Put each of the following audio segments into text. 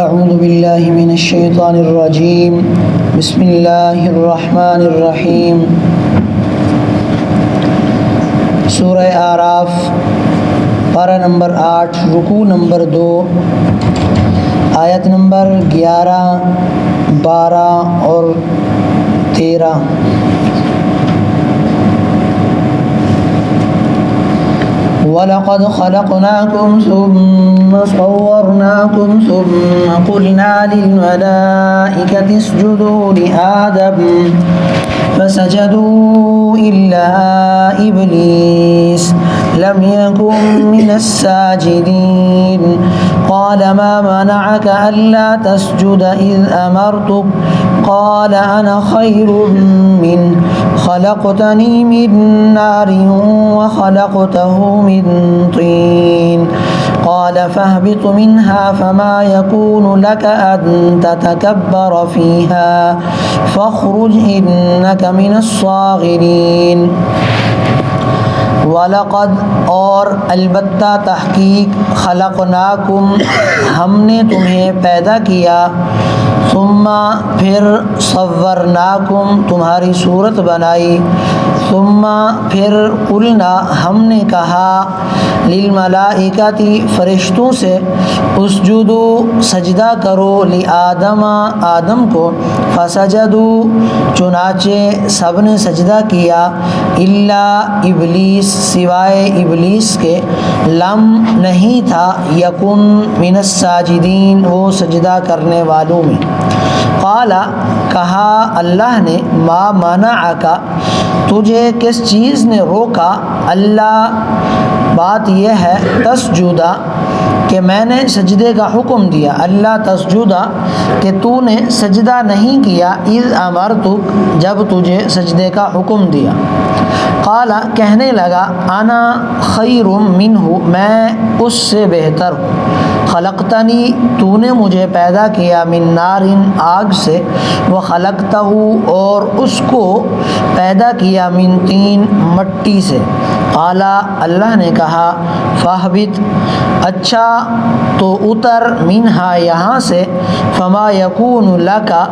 اعوذ باللہ من الشیطان الرجیم بسم اللہ الرحمن الرحیم۔ سورہ اعراف پارہ نمبر 8 رکوع نمبر 2 آیت نمبر 11 12 اور 13۔ وَلَقَدْ خَلَقْنَاكُمْ ثُمَّ صَوَّرْنَاكُمْ ثُمَّ قُلْنَا لِلْمَلَائِكَةِ اسْجُدُوا لِآدَمَ فَسَجَدُوا إِلَّا إِبْلِيسَ لَمْ يَكُنْ مِنَ السَّاجِدِينَ قَالَ مَا مَنَعَكَ أَلَّا تَسْجُدَ إِذْ أَمَرْتُكَ قَالَ أَنَا خَيْرٌ مِّنْهُ خَلَقْتَنِي مِن نَّارٍ وَخَلَقْتَهُ مِن طِينٍ قَالَ فَاهْبِطْ مِنْهَا فَمَا يَكُونُ لَكَ أَن تَتَكَبَّرَ فِيهَا فَاخْرُجْ إِنَّكَ مِنَ الصَّاغِرِينَ۔ وَلَقَدْ اور البتہ تحقیق خلقناکم ہم نے تمہیں پیدا کیا، ثم پھر صورناکم تمہاری صورت بنائی، ثم پھر قلنا ہم نے کہا للملائکتی فرشتوں سے اسجدوا سجدہ کرو لآدم آدم کو، فسجدوا چنانچہ سب نے سجدہ کیا، الا ابلیس سوائے ابلیس کے، لم نہیں تھا، یکن من الساجدین وہ سجدہ کرنے والوں میں۔ قال کہا اللہ نے، ما منعک تجھے کس چیز نے روکا، اللہ بات یہ ہے تسجدہ کہ میں نے سجدے کا حکم دیا، اللہ تسجدہ کہ تو نے سجدہ نہیں کیا، اذ امرتک جب تجھے سجدے کا حکم دیا۔ قال کہنے لگا، انا خیر منہ میں اس سے بہتر ہوں، خلقتنی تو نے مجھے پیدا کیا، من نار آگ سے، وخلقتہ اور اس کو پیدا کیا، من طین مٹی سے۔ قال اللہ نے کہا، فاہبط اچھا تو اتر، منہا یہاں سے، فما یکون لکا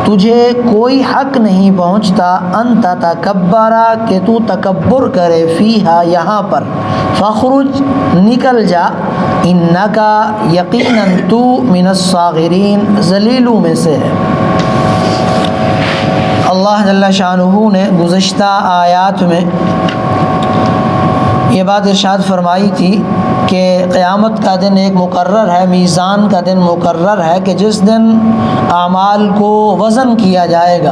تجھے کوئی حق نہیں پہنچتا، ان تتکبرا کہ تو تکبر کرے، فیہا یہاں پر، فخرج نکل جا، انکا یقیناً تو، من الصاغرین ذلیلوں میں سے ہے۔ اللہ جل شانہ نے گزشتہ آیات میں یہ بات ارشاد فرمائی تھی کہ قیامت کا دن ایک مقرر ہے، میزان کا دن مقرر ہے کہ جس دن اعمال کو وزن کیا جائے گا،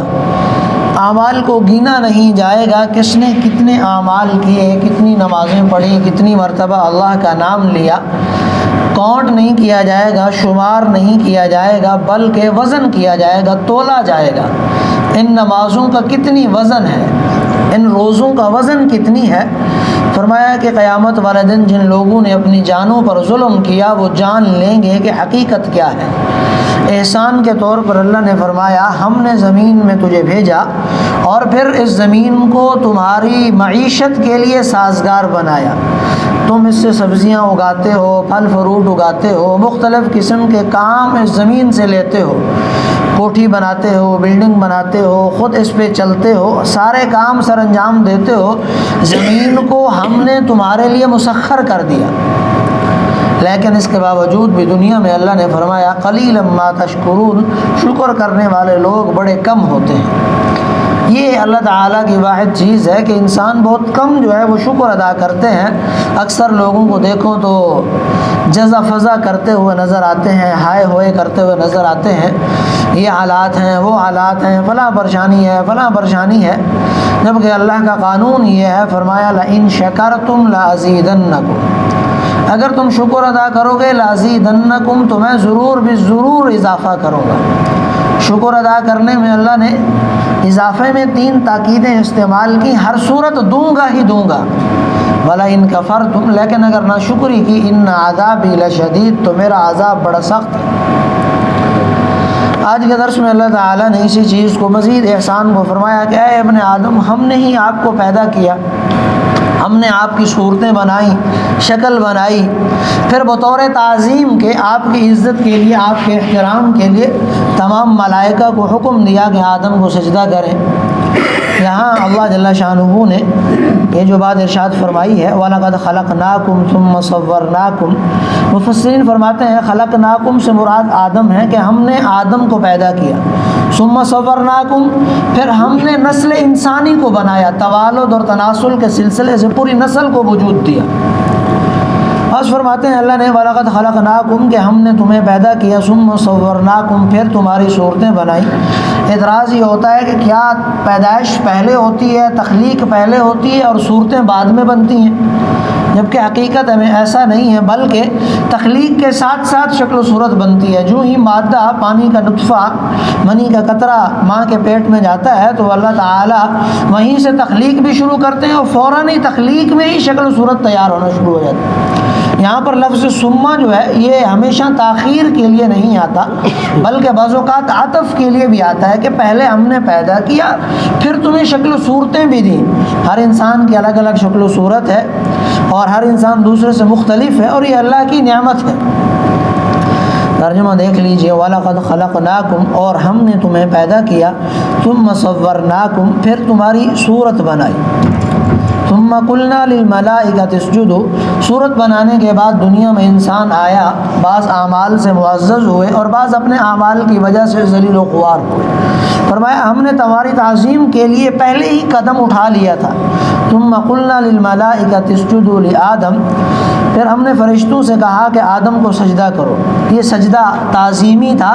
اعمال کو گنا نہیں جائے گا، کس نے کتنے اعمال کیے، کتنی نمازیں پڑھی، کتنی مرتبہ اللہ کا نام لیا، کاؤنٹ نہیں کیا جائے گا، شمار نہیں کیا جائے گا، بلکہ وزن کیا جائے گا، تولا جائے گا، ان نمازوں کا کتنی وزن ہے، ان روزوں کا وزن کتنی ہے۔ فرمایا کہ قیامت والے دن جن لوگوں نے اپنی جانوں پر ظلم کیا وہ جان لیں گے کہ حقیقت کیا ہے۔ احسان کے طور پر اللہ نے فرمایا، ہم نے زمین میں تجھے بھیجا اور پھر اس زمین کو تمہاری معیشت کے لیے سازگار بنایا، تم اس سے سبزیاں اگاتے ہو، پھل فروٹ اگاتے ہو، مختلف قسم کے کام اس زمین سے لیتے ہو، کوٹھی بناتے ہو، بلڈنگ بناتے ہو، خود اس پہ چلتے ہو، سارے کام سر انجام دیتے ہو، زمین کو ہم نے تمہارے لیے مسخر کر دیا، لیکن اس کے باوجود بھی دنیا میں اللہ نے فرمایا قلیلا ما تشکرون شکر کرنے والے لوگ بڑے کم ہوتے ہیں۔ یہ اللہ تعالیٰ کی واحد چیز ہے کہ انسان بہت کم جو ہے وہ شکر ادا کرتے ہیں۔ اکثر لوگوں کو دیکھو تو جزا فضا کرتے ہوئے نظر آتے ہیں، ہائے ہوئے کرتے ہوئے نظر آتے ہیں، یہ حالات ہیں، وہ حالات ہیں، فلاں پریشانی ہے، فلاں پریشانی ہے، جبکہ اللہ کا قانون یہ ہے، فرمایا لئن شکرتم لازیدنکم اگر تم شکر ادا کرو گے، لازیدنکم تو میں ضرور بھی ضرور اضافہ کروں گا۔ شکر ادا کرنے میں اللہ نے اضافے میں 3 تاکیدیں استعمال کی، ہر صورت دوں گا ہی دوں گا، وَلَئِن كَفَرْتُمْ لیکن اگر نہ شکری کی، إِنَّ عَذَابِي لَشَدِيدٌ تو میرا عذاب بڑا سخت ہے۔ آج کے درس میں اللہ تعالیٰ نے اسی چیز کو، مزید احسان کو فرمایا کہ اے ابن آدم ہم نے ہی آپ کو پیدا کیا، ہم نے آپ کی صورتیں بنائیں، شکل بنائی، پھر بطور تعظیم کے آپ کی عزت کے لیے، آپ کے احترام کے لیے تمام ملائکہ کو حکم دیا کہ آدم کو سجدہ کریں۔ یہاں اللہ جل شانہ نے یہ جو بات ارشاد فرمائی ہے وَلَقَدْ خَلَقْنَاكُمْ ثُمَّ صَوَّرْنَاكُمْ، مفسرین فرماتے ہیں خلقناکم سے مراد آدم ہے کہ ہم نے آدم کو پیدا کیا، ثم صورناکم، پھر ہم نے نسل انسانی کو بنایا، توالد اور تناسل کے سلسلے سے پوری نسل کو وجود دیا۔ بس فرماتے ہیں اللہ نے وَلَقَدْ خَلَقْنَاكُمْ کہ ہم نے تمہیں پیدا کیا، ثُمَّ صَوَّرْنَاكُمْ پھر تمہاری صورتیں بنائی۔ اعتراض یہ ہوتا ہے کہ کیا پیدائش پہلے ہوتی ہے، تخلیق پہلے ہوتی ہے اور صورتیں بعد میں بنتی ہیں؟ جبکہ حقیقت میں ایسا نہیں ہے، بلکہ تخلیق کے ساتھ ساتھ شکل و صورت بنتی ہے۔ جو ہی مادہ پانی کا نطفہ، منی کا قطرہ ماں کے پیٹ میں جاتا ہے تو اللہ تعالیٰ وہیں سے تخلیق بھی شروع کرتے ہیں اور فوراً ہی تخلیق میں ہی شکل و صورت تیار ہونا شروع ہو جاتی ہے۔ یہاں پر لفظ ثم جو ہے یہ ہمیشہ تاخیر کے لیے نہیں آتا، بلکہ بعض اوقات عطف کے لیے بھی آتا ہے کہ پہلے ہم نے پیدا کیا پھر تمہیں شکل و صورتیں بھی دیں۔ ہر انسان کی الگ الگ شکل و صورت ہے اور ہر انسان دوسرے سے مختلف ہے اور یہ اللہ کی نعمت ہے۔ ترجمہ دیکھ لیجئے وَلَقَدْ خَلَقْنَاكُمْ اور ہم نے تمہیں پیدا کیا، ثُمَّ صَوَّرْنَاكُمْ پھر تمہاری صورت بنائی، ثُمَّ قُلْنَا لِلْمَلَائِكَةِ اسْجُدُوا صورت بنانے کے بعد دنیا میں انسان آیا، بعض اعمال سے معزز ہوئے اور بعض اپنے اعمال کی وجہ سے ذلیل و خوار ہوئے۔ فرمایا ہم نے تمہاری تعظیم کے لیے پہلے ہی قدم اٹھا لیا تھا۔ ثُمَّ قُلْنَا لِلْمَلَائِكَةِ اسْجُدُوا لِآدَمَ پھر ہم نے فرشتوں سے کہا کہ آدم کو سجدہ کرو۔ یہ سجدہ تعظیمی تھا،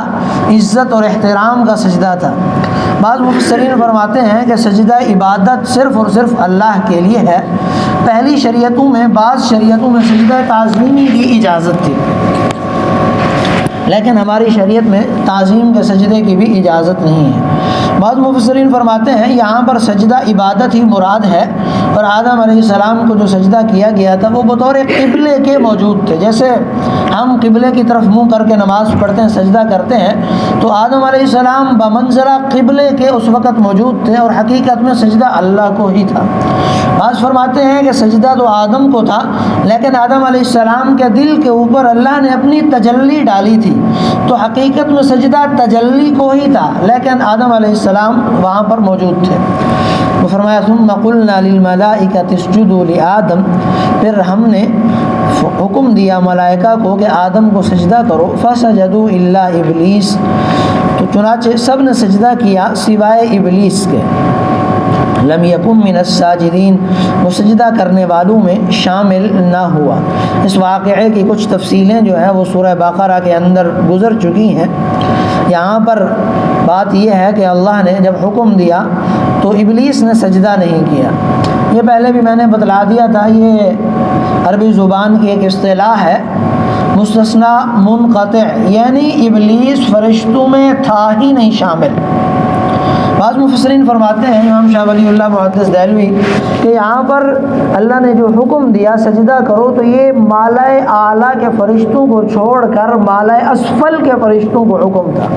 عزت اور احترام کا سجدہ تھا۔ بعض مفسرین فرماتے ہیں کہ سجدہ عبادت صرف اور صرف اللہ کے لیے ہے۔ پہلی شریعتوں میں، بعض شریعتوں میں سجدہ تعظیمی کی اجازت تھی، لیکن ہماری شریعت میں تعظیم کے سجدے کی بھی اجازت نہیں ہے۔ بعض مفسرین فرماتے ہیں یہاں پر سجدہ عبادت ہی مراد ہے، اور آدم علیہ السلام کو جو سجدہ کیا گیا تھا وہ بطور قبلے کے موجود تھے۔ جیسے ہم قبلے کی طرف منہ کر کے نماز پڑھتے ہیں، سجدہ کرتے ہیں، تو آدم علیہ السلام بمنزلہ قبلے کے اس وقت موجود تھے اور حقیقت میں سجدہ اللہ کو ہی تھا۔ بعض فرماتے ہیں کہ سجدہ تو آدم کو تھا، لیکن آدم علیہ السلام کے دل کے اوپر اللہ نے اپنی تجلی ڈالی تھی، تو حقیقت میں سجدہ تجلی کو ہی تھا، لیکن آدم علیہ السلام وہاں پر موجود تھے۔ تو فرمایا ثم قلنا للملائکۃ اسجدوا لآدم پھر ہم نے حکم دیا ملائکہ کو کہ آدم کو سجدہ کرو، فسجدوا الا ابلیس تو چنانچہ سب نے سجدہ کیا سوائے ابلیس کے، لم یکن من الساجدین وہ سجدہ کرنے والوں میں شامل نہ ہوا۔ اس واقعے کی کچھ تفصیلیں جو ہیں وہ سورہ بقرہ کے اندر گزر چکی ہیں۔ یہاں پر بات یہ ہے کہ اللہ نے جب حکم دیا تو ابلیس نے سجدہ نہیں کیا۔ یہ پہلے بھی میں نے بتلا دیا تھا، یہ عربی زبان کی ایک اصطلاح ہے، مستثنیٰ منقطع، یعنی ابلیس فرشتوں میں تھا ہی نہیں شامل۔ بعض مفسرین فرماتے ہیں، امام شاہ ولی اللہ محدث دہلوی، کہ یہاں پر اللہ نے جو حکم دیا سجدہ کرو تو یہ مالائے اعلیٰ کے فرشتوں کو چھوڑ کر مالائے اسفل کے فرشتوں کو حکم تھا،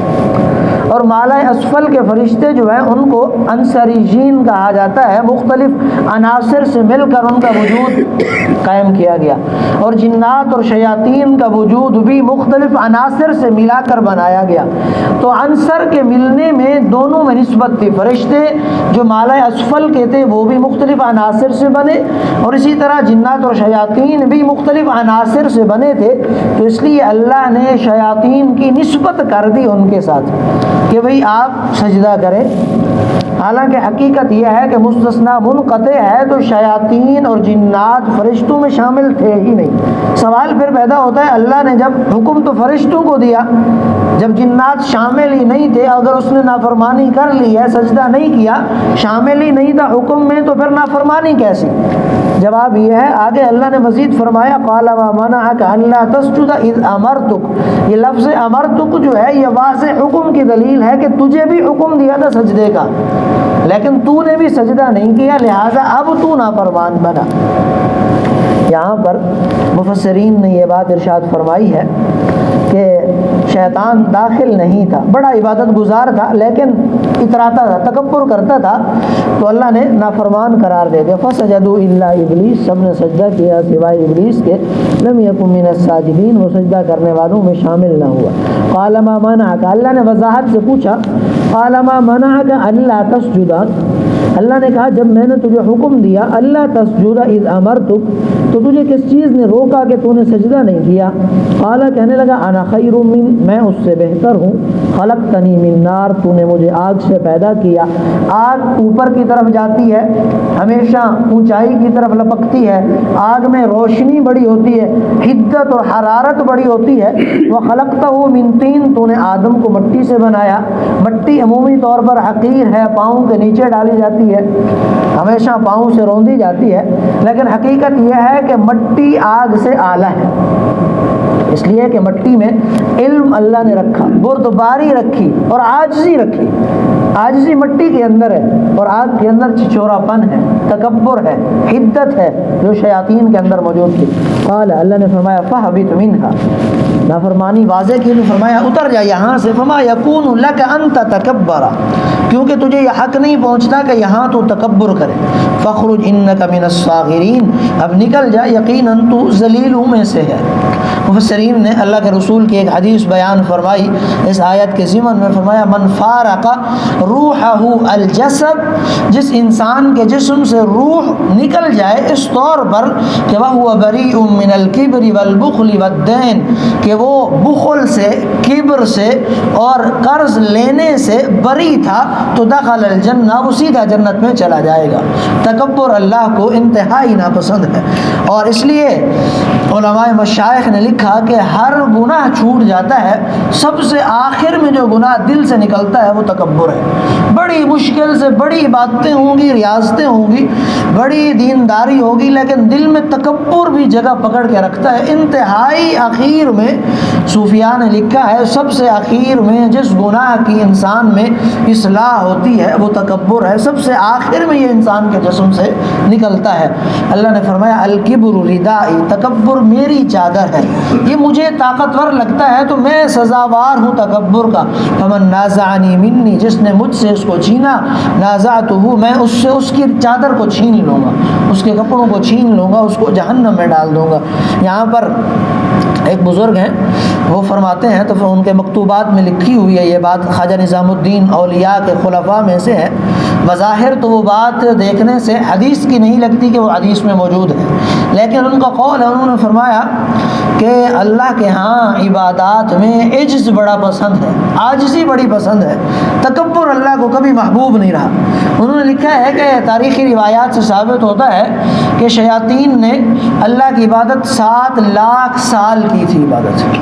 اور مالائے اسفل کے فرشتے جو ہیں ان کو عنصریین کہا جاتا ہے، مختلف عناصر سے مل کر ان کا وجود قائم کیا گیا، اور جنات اور شیاطین کا وجود بھی مختلف عناصر سے ملا کر بنایا گیا۔ تو عنصر کے ملنے میں دونوں میں نسبت تھی، فرشتے جو مالائے اسفل کے تھے وہ بھی مختلف عناصر سے بنے، اور اسی طرح جنات اور شیاطین بھی مختلف عناصر سے بنے تھے، تو اس لیے اللہ نے شیاطین کی نسبت کر دی ان کے ساتھ کہ بھئی آپ سجدہ کریں۔ حالانکہ حقیقت یہ ہے کہ مستثنیٰ منقطع ہے تو شیاطین اور جنات فرشتوں میں شامل تھے ہی نہیں۔ سوال پھر پیدا ہوتا ہے، اللہ نے جب حکم تو فرشتوں کو دیا، جب جنات شامل ہی نہیں تھے، اگر اس نے نافرمانی کر لی ہے، سجدہ نہیں کیا، شامل ہی نہیں تھا حکم میں، تو پھر نافرمانی کیسی؟ جواب یہ ہے، آگے اللہ نے مزید فرمایا قال ما منعک الا تسجد اذ امرتک، یہ لفظ امرتک جو ہے یہ واضح حکم کی دلیل ہے کہ تجھے بھی حکم دیا تھا سجدے کا، لیکن تو نے بھی سجدہ نہیں کیا، لہٰذا اب تو نافرمان بنا۔ یہاں پر مفسرین نے یہ بات ارشاد فرمائی ہے کہ شیطان داخل نہیں تھا، بڑا عبادت گزار تھا لیکن اتراتا تھا، تکبر کرتا تھا، تو اللہ نے نافرمان قرار دے دیا۔ فسجدوا الا ابلیس، سب نے سجدہ کیا سوائے ابلیس کے، لم یکن من الساجدین، وہ سجدہ کرنے والوں میں شامل نہ ہوا۔ قال ما منعک، اللہ نے وضاحت سے پوچھا، قال ما منعک الا تسجد، اللہ نے کہا جب میں نے تجھے حکم دیا اللہ تسجد اذ امرتک، تو تجھے کس چیز نے روکا کہ تو نے سجدہ نہیں کیا؟ قال کہنے لگا انا خیر من، میں اس سے بہتر ہوں، خلقتنی من نار، تو نے مجھے آگ سے پیدا کیا۔ آگ اوپر کی طرف جاتی ہے، ہمیشہ اونچائی کی طرف لپکتی ہے، آگ میں روشنی بڑی ہوتی ہے، حدت اور حرارت بڑی ہوتی ہے۔ وخلقتہ من طین، تو نے آدم کو مٹی سے بنایا۔ مٹی عمومی طور پر حقیر ہے، پاؤں کے نیچے ڈالی جاتی ہے، ہمیشہ پاؤں سے روندی جاتی ہے، لیکن حقیقت یہ ہے کہ مٹی آگ سے اعلیٰ ہے، اس لیے کہ مٹی میں علم اللہ نے رکھا، بردباری رکھی اور عاجزی رکھی۔ عاجزی مٹی کے اندر ہے اور آگ کے اندر چچورا پن ہے، تکبر ہے، حدت ہے، جو شیاطین کے اندر موجود تھی۔ قال، اللہ نے فرمایا فاہبط منہا، نافرمانی واضح کی، فرمایا اتر جا یہاں سے، فما یکون لک ان تتکبر، کیونکہ تجھے یہ حق نہیں پہنچتا کہ یہاں تو تکبر کرے۔ فخرج انک من الصاغرین، اب نکل جا، یقیناً تو ذلیلوں میں سے ہے۔ مفسرین نے اللہ کے رسول کی ایک حدیث بیان فرمائی اس آیت کے ضمن میں، فرمایا من فارق روحہ الجسد، جس انسان کے جسم سے روح نکل جائے اس طور پر کہ وہ بریء من الکبر والبخل والدین، کہ وہ بخل سے، کبر سے اور قرض لینے سے بری تھا، تو دخل الجنہ، وہ سیدھا جنت میں چلا جائے گا۔ تکبر اللہ کو انتہائی ناپسند ہے، اور اس لیے علماء مشائخ نے لکھا کہ ہر گناہ چھوٹ جاتا ہے، سب سے آخر میں جو گناہ دل سے نکلتا ہے وہ تکبر ہے۔ بڑی مشکل سے بڑی عبادتیں ہوں گی، ریاضتیں ہوں گی، بڑی دینداری ہوگی، لیکن دل میں تکبر بھی جگہ پکڑ کے رکھتا ہے۔ انتہائی آخر میں صوفیاء نے لکھا ہے سب سے آخر میں جس گناہ کی انسان میں اصلاح ہوتی ہے وہ تکبر ہے، سب سے آخر میں یہ انسان کے جسم سے نکلتا ہے۔ اللہ نے فرمایا الکبر ردائی، تکبر میری چادر ہے، یہ مجھے طاقتور لگتا ہے تو میں سزاوار ہوں تکبر کا۔ فمن نازعنی منی، جس نے مجھ سے اس کو چھینا، نازعتہ، میں اس سے اس کی چادر کو چھین لوں گا، اس کے کپڑوں کو چھین لوں گا، اس کو جہنم میں ڈال دوں گا۔ یہاں پر ایک بزرگ ہیں وہ فرماتے ہیں، تو ان کے مکتوبات میں لکھی ہوئی ہے یہ بات، خواجہ نظام الدین اولیاء کے خلفاء میں سے ہے، بظاہر تو وہ بات دیکھنے سے حدیث کی نہیں لگتی کہ وہ حدیث میں موجود ہے، لیکن ان کا قول ہے، انہوں نے فرمایا کہ اللہ کے ہاں عبادات میں عجز بڑا پسند ہے، عاجزی بڑی پسند ہے، تکبر اللہ کو کبھی محبوب نہیں رہا۔ انہوں نے لکھا ہے کہ تاریخی روایات سے ثابت ہوتا ہے کہ شیاطین نے اللہ کی عبادت 7 لاکھ سال کی تھی عبادت،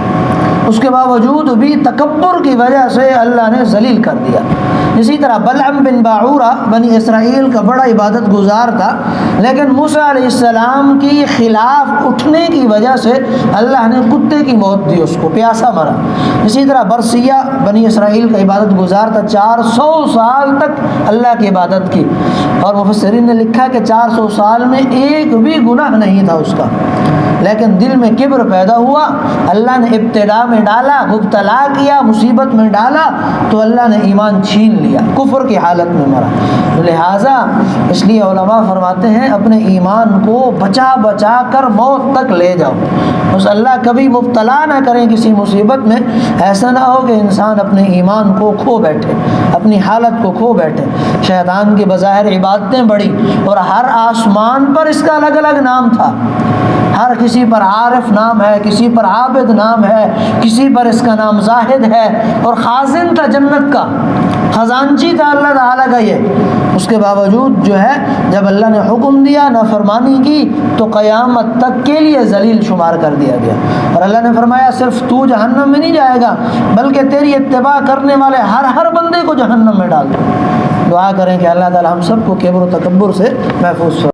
اس کے باوجود بھی تکبر کی وجہ سے اللہ نے ذلیل کر دیا۔ اسی طرح بلعم بن باعورہ بنی اسرائیل کا بڑا عبادت گزار تھا، لیکن موسیٰ علیہ السلام کی خلاف اٹھنے کی وجہ سے اللہ نے کتے کی موت دی، اس کو پیاسا مرا۔ اسی طرح برسیہ بنی اسرائیل کا عبادت گزار تھا، 400 سال تک اللہ کی عبادت کی، اور مفسرین نے لکھا کہ 400 سال میں ایک بھی گناہ نہیں تھا اس کا، لیکن دل میں کبر پیدا ہوا، اللہ نے ابتلا میں ڈالا، مبتلا کیا، مصیبت میں ڈالا، تو اللہ نے ایمان چھین لیا، کفر کی حالت میں مرا۔ لہٰذا اس لیے علماء فرماتے ہیں اپنے ایمان کو بچا بچا کر موت تک لے جاؤ، بس اللہ کبھی مبتلا نہ کریں کسی مصیبت میں، ایسا نہ ہو کہ انسان اپنے ایمان کو کھو بیٹھے، اپنی حالت کو کھو بیٹھے۔ شیطان کی بظاہر عبادتیں بڑی، اور ہر آسمان پر اس کا الگ الگ نام تھا، ہر کسی پر عارف نام ہے، کسی پر عابد نام ہے، کسی پر اس کا نام زاہد ہے، اور خازن تھا جنت کا، خزانچی تھا اللہ تعالیٰ کا یہ۔ اس کے باوجود جو ہے جب اللہ نے حکم دیا نافرمانی کی تو قیامت تک کے لیے ذلیل شمار کر دیا گیا، اور اللہ نے فرمایا صرف تو جہنم میں نہیں جائے گا بلکہ تیری اتباع کرنے والے ہر بندے کو جہنم میں ڈال دو۔ دعا کریں کہ اللہ تعالیٰ ہم سب کو کبر و تکبر سے محفوظ فرمائے۔